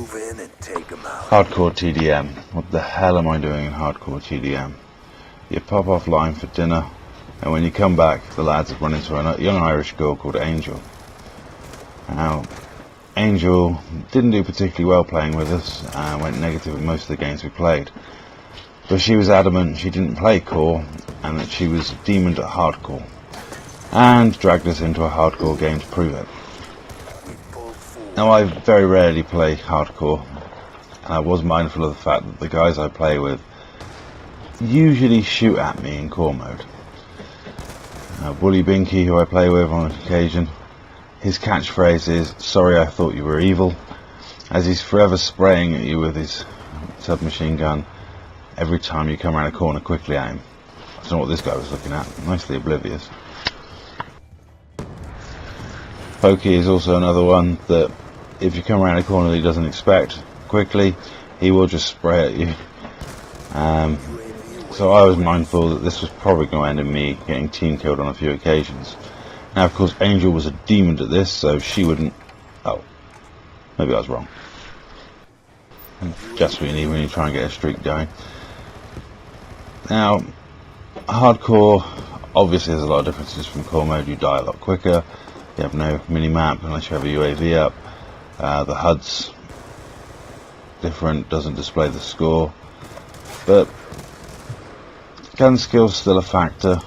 move in and take them out. Hardcore TDM. What the hell am I doing in hardcore TDM? You pop offline for dinner, and when you come back, the lads have run into a young Irish girl called Angel. Now, Angel didn't do particularly well playing with us, and went negative in most of the games we played. But she was adamant she didn't play core, and that she was demoned at hardcore, and dragged us into a hardcore game to prove it. Now, I very rarely play hardcore, and I was mindful of the fact that the guys I play with usually shoot at me in core mode. Bully Binky, who I play with on occasion, his catchphrase is, "Sorry, I thought you were evil," as he's forever spraying at you with his submachine gun every time you come around a corner quickly at him. I don't know what this guy was looking at, nicely oblivious. Pokey is also another one that if you come around a corner that he doesn't expect quickly, he will just spray at you. So I was mindful that this was probably going to end in me getting team killed on a few occasions. Now, of course, Angel was a demon at this, so she wouldn't... Oh, maybe I was wrong. Just what you need when you try and get a streak going. Now, hardcore, obviously there's a lot of differences from core mode. You die a lot quicker, you have no mini-map unless you have a UAV up, the HUD's different, doesn't display the score, but gun skill's still a factor.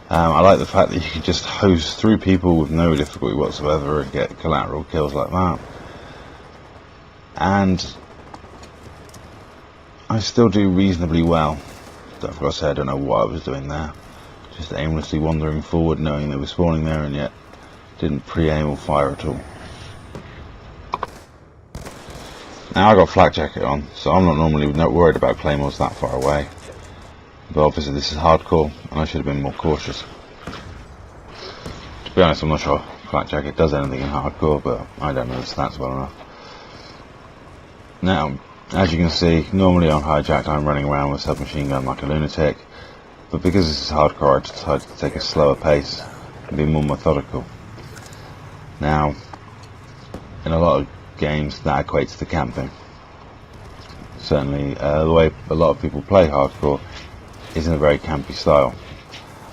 I like the fact that you can just hose through people with no difficulty whatsoever and get collateral kills like that. And I still do reasonably well. I've got to say, I don't know what I was doing there. Just aimlessly wandering forward knowing they were spawning there, and yet didn't pre-aim or fire at all. Now I got flak jacket on, so I'm not normally worried about claymores that far away. But obviously this is hardcore, and I should have been more cautious. To be honest, I'm not sure flak jacket does anything in hardcore, but I don't know the stats well enough. Now, as you can see, normally on hijacked I'm running around with a submachine gun like a lunatic, but because this is hardcore I decided to take a slower pace and be more methodical. Now, in a lot of games that equates to camping. Certainly the way a lot of people play hardcore is in a very campy style.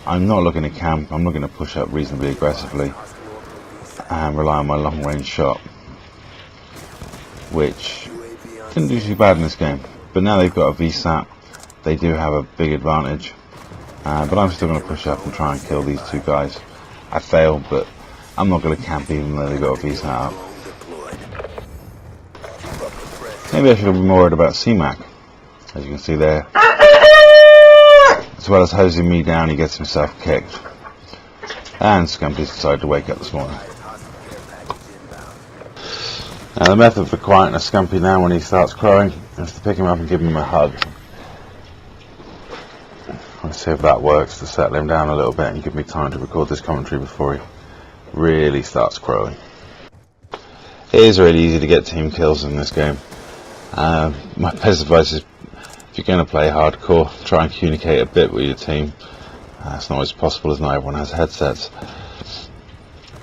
I'm not looking to camp, I'm looking to push up reasonably aggressively and rely on my long range shot, which didn't do too bad in this game. But now they've got a VSAT, they do have a big advantage, but I'm still going to push up and try and kill these two guys. I failed, but I'm not going to camp even though they've got a VSAT up. Maybe I should have been more worried about CMAC. As you can see there, as well as hosing me down, he gets himself kicked. And Scumpy's decided to wake up this morning. Now the method for quieting a Scumpy now when he starts crowing is to pick him up and give him a hug. Let's see if that works to settle him down a little bit and give me time to record this commentary before he really starts crowing. It is really easy to get team kills in this game. My best advice is, if you're going to play hardcore, try and communicate a bit with your team. It's not always possible as not everyone has headsets.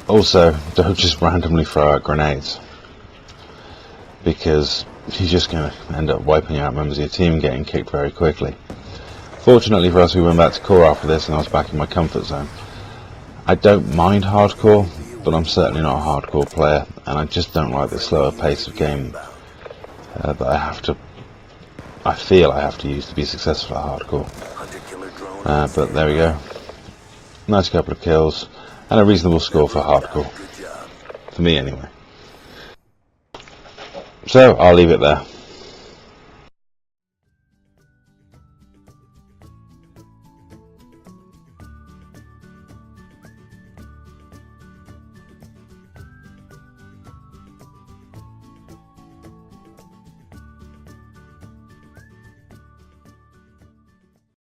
Also, don't just randomly throw out grenades, because you're just going to end up wiping out members of your team and getting kicked very quickly. Fortunately for us, we went back to core after this and I was back in my comfort zone. I don't mind hardcore, but I'm certainly not a hardcore player, and I just don't like the slower pace of game that I feel I have to use to be successful at hardcore. But there we go. Nice couple of kills and a reasonable score for hardcore. For me anyway. So I'll leave it there.